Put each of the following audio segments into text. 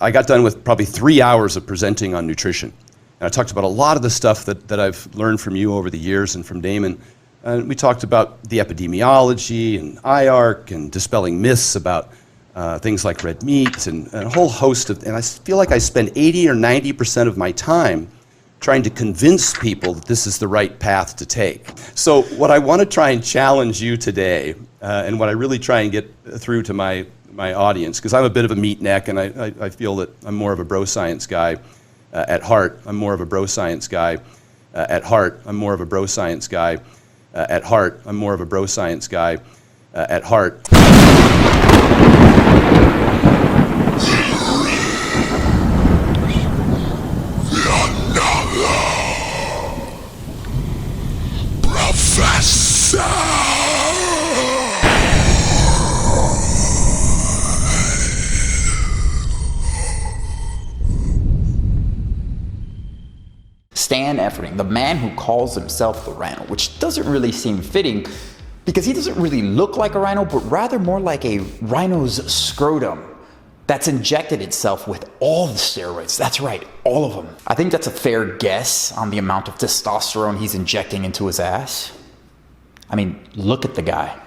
I got done with probably 3 hours of presenting on nutrition. And I talked about a lot of the stuff that I've learned from you over the years and from Damon. And we talked about the epidemiology and IARC and dispelling myths about things like red meat and a whole host of, and I feel like I spend 80 or 90% of my time trying to convince people that this is the right path to take. So what I want to try and challenge you today, and what I really try and get through to my audience, because I'm a bit of a meat neck and I feel that I'm more of a bro science guy at heart. I'm more of a bro science guy at heart. I'm more of a bro science guy at heart. I'm more of a bro science guy at heart. Brofessor! Stan Efferding, the man who calls himself the rhino, which doesn't really seem fitting because he doesn't really look like a rhino, but rather more like a rhino's scrotum that's injected itself with all the steroids. That's right, all of them. I think that's a fair guess on the amount of testosterone he's injecting into his ass. I mean, look at the guy.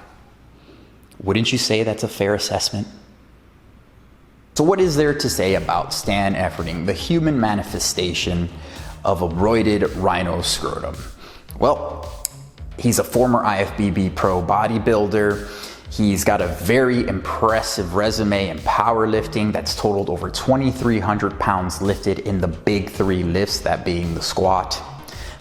Wouldn't you say that's a fair assessment? So what is there to say about Stan Efferding, the human manifestation of a roided rhino scrotum? Well, he's a former IFBB pro bodybuilder. He's got a very impressive resume in powerlifting that's totaled over 2,300 pounds lifted in the big three lifts, that being the squat,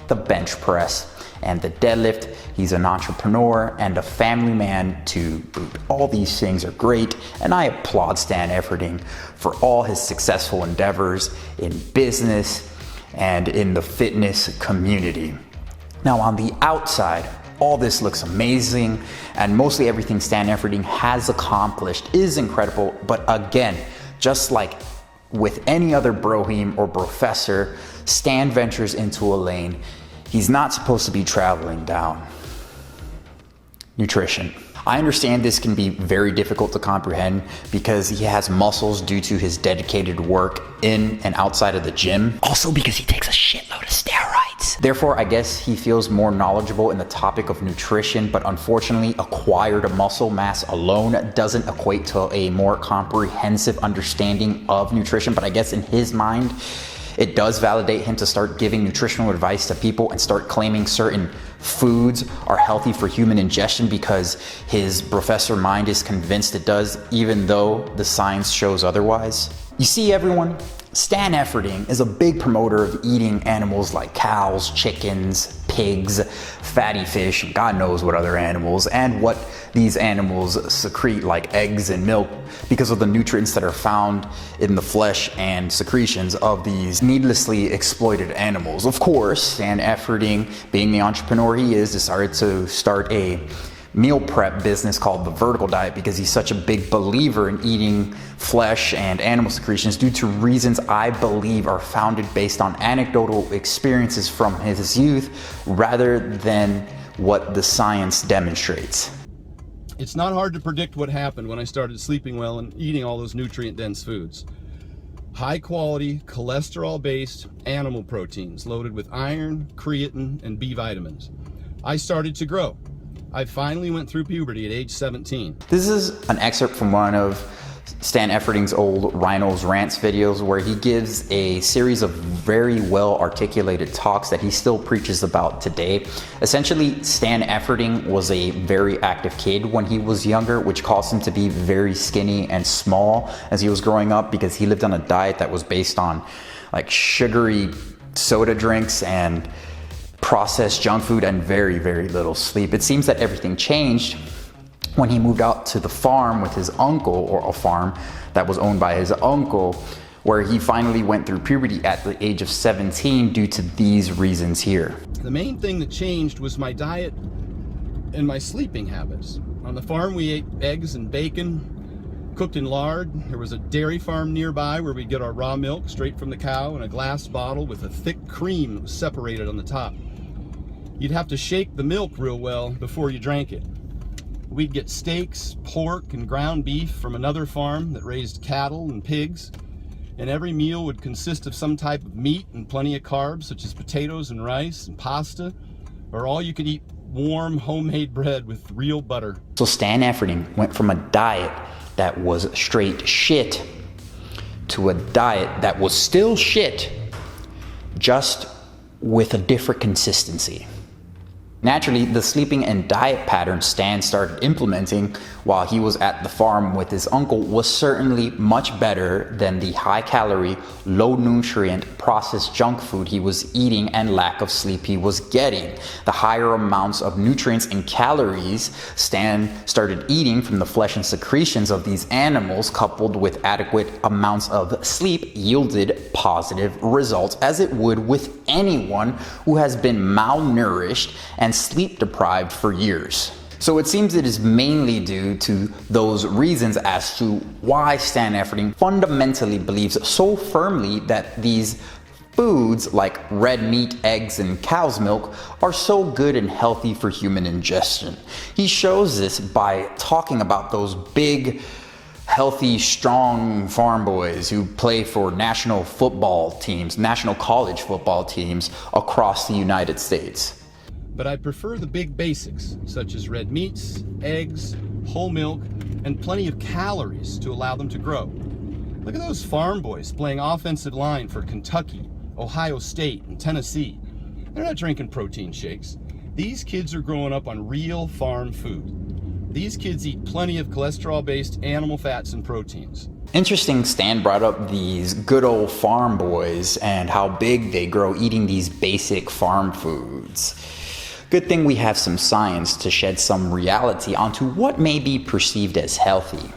the bench press, and the deadlift. He's an entrepreneur and a family man to boot. All these things are great, and I applaud Stan Efferding for all his successful endeavors in business and in the fitness community. Now, on the outside, all this looks amazing, and mostly everything Stan Efferding has accomplished is incredible. But again, just like with any other broheme or professor, Stan ventures into a lane he's not supposed to be traveling down: nutrition. I understand this can be very difficult to comprehend because he has muscles due to his dedicated work in and outside of the gym. Also because he takes a shitload of steroids. Therefore, I guess he feels more knowledgeable in the topic of nutrition, but unfortunately, acquired muscle mass alone doesn't equate to a more comprehensive understanding of nutrition. But I guess in his mind, it does validate him to start giving nutritional advice to people and start claiming certain foods are healthy for human ingestion because his professor mind is convinced it does, even though the science shows otherwise. You see, everyone, Stan Efferding is a big promoter of eating animals like cows, chickens, pigs, fatty fish, and God knows what other animals, and what these animals secrete like eggs and milk because of the nutrients that are found in the flesh and secretions of these needlessly exploited animals. Of course, Stan Efferding, being the entrepreneur he is, decided to start a meal prep business called the Vertical Diet because he's such a big believer in eating flesh and animal secretions due to reasons I believe are founded based on anecdotal experiences from his youth rather than what the science demonstrates. It's not hard to predict what happened when I started sleeping well and eating all those nutrient-dense foods. High-quality, cholesterol-based animal proteins loaded with iron, creatine, and B vitamins. I started to grow. I finally went through puberty at age 17. This is an excerpt from one of Stan Efferding's old Rhinos Rants videos where he gives a series of very well articulated talks that he still preaches about today. Essentially, Stan Efferding was a very active kid when he was younger, which caused him to be very skinny and small as he was growing up because he lived on a diet that was based on like sugary soda drinks and processed junk food and very, very little sleep. It seems that everything changed when he moved out to the farm with his uncle, or a farm that was owned by his uncle, where he finally went through puberty at the age of 17 due to these reasons here. The main thing that changed was my diet and my sleeping habits. On the farm, we ate eggs and bacon, cooked in lard. There was a dairy farm nearby where we'd get our raw milk straight from the cow in a glass bottle with a thick cream that was separated on the top. You'd have to shake the milk real well before you drank it. We'd get steaks, pork, and ground beef from another farm that raised cattle and pigs. and every meal would consist of some type of meat and plenty of carbs, such as potatoes and rice and pasta, or all you could eat warm homemade bread with real butter. So Stan Efferding went from a diet that was straight shit to a diet that was still shit, just with a different consistency. Naturally, the sleeping and diet pattern Stan started implementing while he was at the farm with his uncle was certainly much better than the high-calorie, low-nutrient, processed junk food he was eating and lack of sleep he was getting. The higher amounts of nutrients and calories Stan started eating from the flesh and secretions of these animals, coupled with adequate amounts of sleep, yielded positive results, as it would with anyone who has been malnourished and sleep deprived for years. So it seems it is mainly due to those reasons as to why Stan Efferding fundamentally believes so firmly that these foods like red meat, eggs, and cow's milk are so good and healthy for human ingestion. He shows this by talking about those big, healthy, strong farm boys who play for national football teams, national college football teams across the United States. But I prefer the big basics, such as red meats, eggs, whole milk, and plenty of calories to allow them to grow. Look at those farm boys playing offensive line for Kentucky, Ohio State, and Tennessee. They're not drinking protein shakes. These kids are growing up on real farm food. These kids eat plenty of cholesterol-based animal fats and proteins. Interesting, Stan brought up these good old farm boys and how big they grow eating these basic farm foods. Good thing we have some science to shed some reality onto what may be perceived as healthy.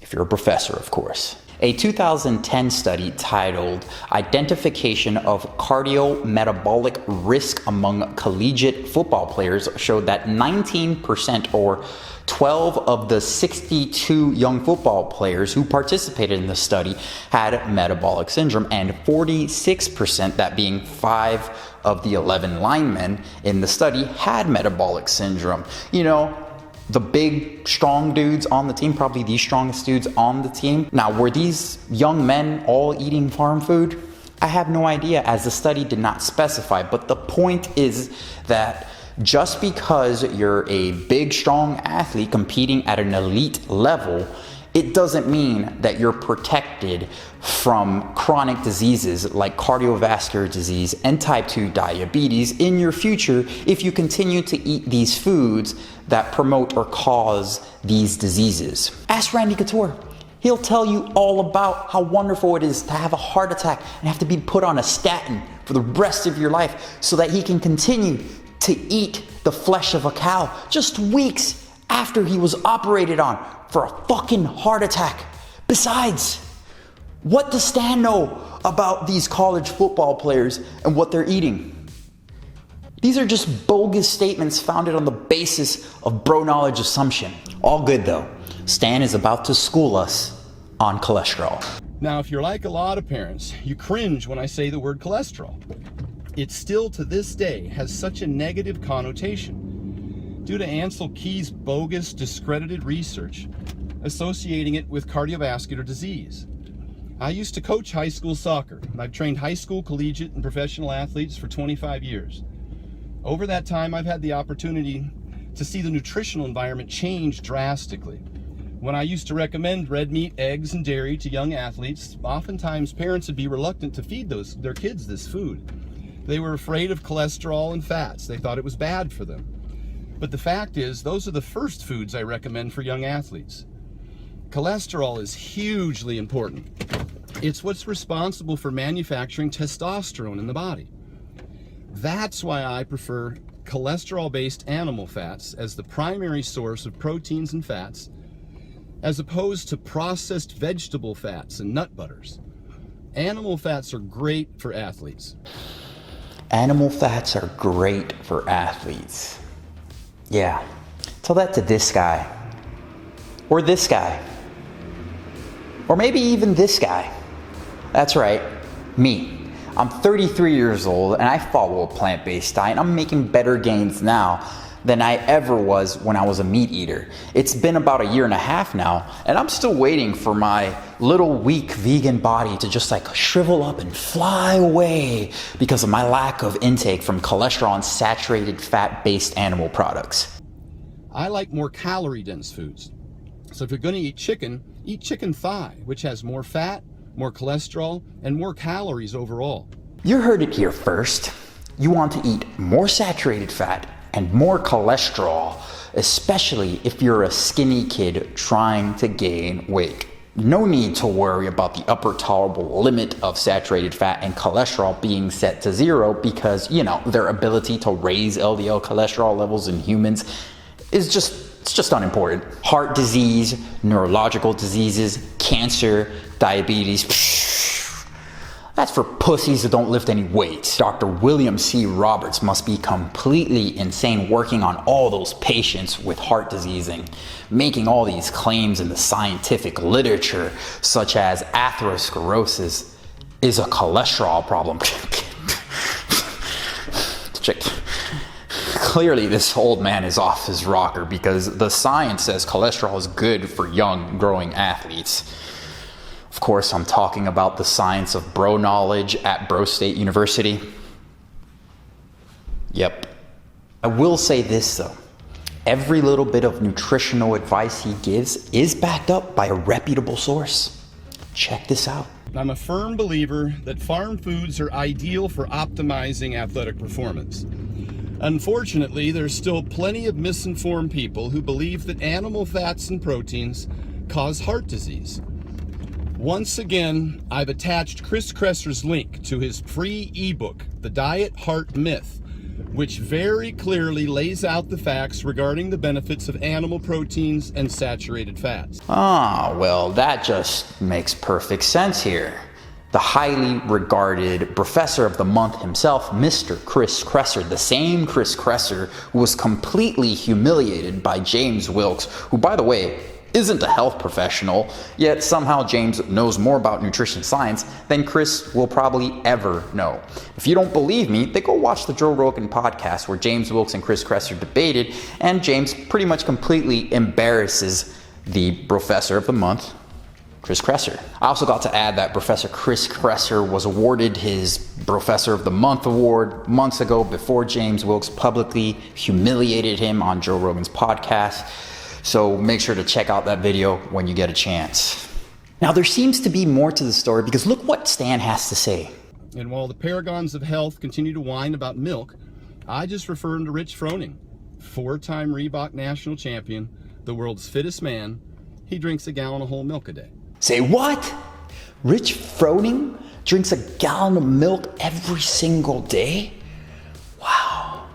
If you're a professor, of course. A 2010 study titled Identification of Cardiometabolic Risk Among Collegiate Football Players showed that 19% or 12 of the 62 young football players who participated in the study had metabolic syndrome, and 46%, that being 5 of the 11 linemen in the study, had metabolic syndrome. You know, the big, strong dudes on the team, probably the strongest dudes on the team. Now, were these young men all eating farm food? I have no idea, as the study did not specify, but the point is that just because you're a big, strong athlete competing at an elite level, it doesn't mean that you're protected from chronic diseases like cardiovascular disease and type 2 diabetes in your future if you continue to eat these foods that promote or cause these diseases. Ask Randy Couture. He'll tell you all about how wonderful it is to have a heart attack and have to be put on a statin for the rest of your life so that he can continue to eat the flesh of a cow just weeks after he was operated on for a fucking heart attack. Besides, what does Stan know about these college football players and what they're eating? These are just bogus statements founded on the basis of bro knowledge assumption. All good though. Stan is about to school us on cholesterol. Now, if you're like a lot of parents, you cringe when I say the word cholesterol. It still to this day has such a negative connotation due to Ansel Keys' bogus, discredited research associating it with cardiovascular disease. I used to coach high school soccer. I've trained high school, collegiate, and professional athletes for 25 years. Over that time, I've had the opportunity to see the nutritional environment change drastically. When I used to recommend red meat, eggs, and dairy to young athletes, oftentimes parents would be reluctant to feed their kids this food. They were afraid of cholesterol and fats. They thought it was bad for them. But the fact is, those are the first foods I recommend for young athletes. Cholesterol is hugely important. It's what's responsible for manufacturing testosterone in the body. That's why I prefer cholesterol-based animal fats as the primary source of proteins and fats, as opposed to processed vegetable fats and nut butters. Animal fats are great for athletes. Animal fats are great for athletes. Yeah, tell that to this guy, or this guy, or maybe even this guy. That's right, me. I'm 33 years old and I follow a plant-based diet. I'm making better gains now than I ever was when I was a meat eater. It's been about a year and a half now, and I'm still waiting for my little weak vegan body to just like shrivel up and fly away because of my lack of intake from cholesterol and saturated fat-based animal products. I like more calorie-dense foods. So if you're going to eat chicken thigh, which has more fat, more cholesterol, and more calories overall. You heard it here first. You want to eat more saturated fat and more cholesterol, especially if you're a skinny kid trying to gain weight. No need to worry about the upper tolerable limit of saturated fat and cholesterol being set to 0 because, their ability to raise LDL cholesterol levels in humans is just unimportant. Heart disease, neurological diseases, cancer, diabetes, that's for pussies that don't lift any weight. Dr. William C. Roberts must be completely insane working on all those patients with heart disease and making all these claims in the scientific literature, such as atherosclerosis is a cholesterol problem. Clearly, this old man is off his rocker because the science says cholesterol is good for young, growing athletes. Of course, I'm talking about the science of bro knowledge at Bro State University. Yep. I will say this though. Every little bit of nutritional advice he gives is backed up by a reputable source. Check this out. I'm a firm believer that farm foods are ideal for optimizing athletic performance. Unfortunately, there's still plenty of misinformed people who believe that animal fats and proteins cause heart disease. Once again, I've attached Chris Kresser's link to his free ebook, The Diet Heart Myth, which very clearly lays out the facts regarding the benefits of animal proteins and saturated fats. Well, that just makes perfect sense here. The highly regarded Brofessor of the Month himself, Mr. Chris Kresser, the same Chris Kresser who was completely humiliated by James Wilks, who, by the way, isn't a health professional, yet somehow James knows more about nutrition science than Chris will probably ever know. If you don't believe me, then go watch the Joe Rogan podcast where James Wilks and Chris Kresser debated, and James pretty much completely embarrasses the Brofessor of the Month, Chris Kresser. I also got to add that Professor Chris Kresser was awarded his Brofessor of the Month award months ago before James Wilks publicly humiliated him on Joe Rogan's podcast. So make sure to check out that video when you get a chance. Now there seems to be more to the story because look what Stan has to say. And while the paragons of health continue to whine about milk, I just refer him to Rich Froning, 4-time Reebok national champion, the world's fittest man. He drinks a gallon of whole milk a day. Say what? Rich Froning drinks a gallon of milk every single day? Wow.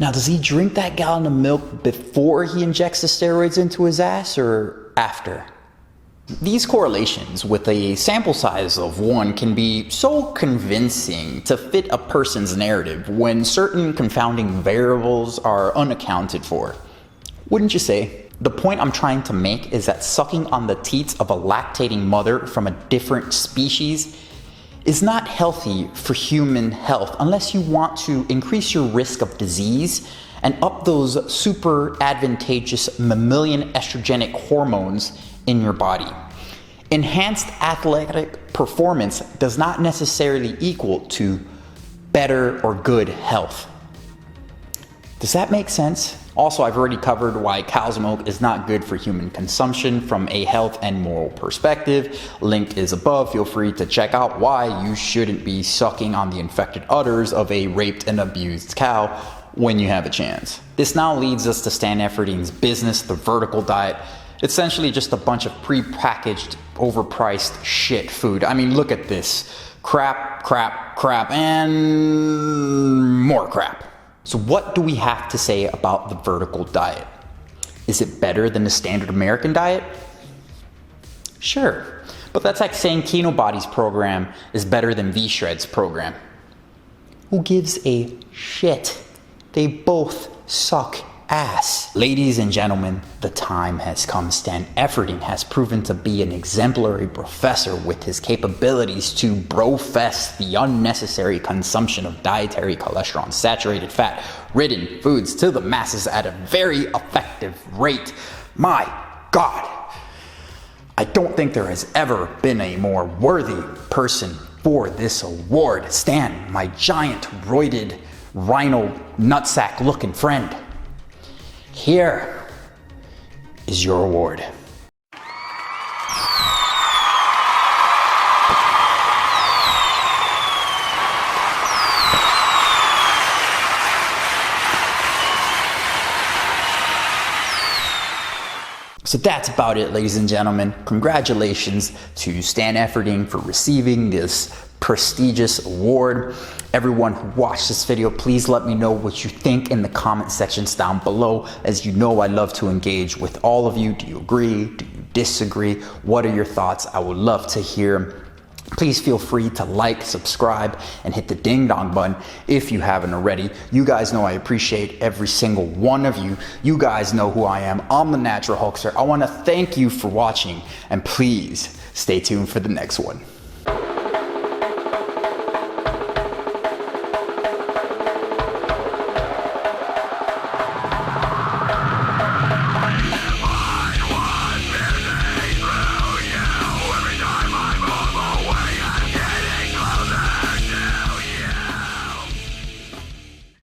Now, does he drink that gallon of milk before he injects the steroids into his ass or after? These correlations with a sample size of 1 can be so convincing to fit a person's narrative when certain confounding variables are unaccounted for. Wouldn't you say? The point I'm trying to make is that sucking on the teats of a lactating mother from a different species is not healthy for human health unless you want to increase your risk of disease and up those super advantageous mammalian estrogenic hormones in your body. Enhanced athletic performance does not necessarily equal to better or good health. Does that make sense? Also, I've already covered why cow's milk is not good for human consumption from a health and moral perspective. Link is above. Feel free to check out why you shouldn't be sucking on the infected udders of a raped and abused cow when you have a chance. This now leads us to Stan Efferding's business, the vertical diet. Essentially just a bunch of pre-packaged, overpriced shit food. I mean, look at this. Crap, crap, crap, and more crap. So what do we have to say about the vertical diet? Is it better than the standard American diet? Sure, but that's like saying Kinobody's program is better than V-Shred's program. Who gives a shit? They both suck ass. Ladies and gentlemen, the time has come. Stan Efferding has proven to be an exemplary professor with his capabilities to brofess the unnecessary consumption of dietary cholesterol and saturated fat ridden foods to the masses at a very effective rate. My God, I don't think there has ever been a more worthy person for this award. Stan, my giant roided rhino nutsack looking friend, here is your award. So that's about it, ladies and gentlemen. Congratulations to Stan Efferding for receiving this prestigious award. Everyone who watched this video, please let me know what you think in the comment sections down below. As you know, I love to engage with all of you. Do you agree? Do you disagree? What are your thoughts? I would love to hear. Please feel free to like, subscribe, and hit the ding dong button if you haven't already. You guys know I appreciate every single one of you. You guys know who I am. I'm the Natural Hulkster. I want to thank you for watching, and please stay tuned for the next one.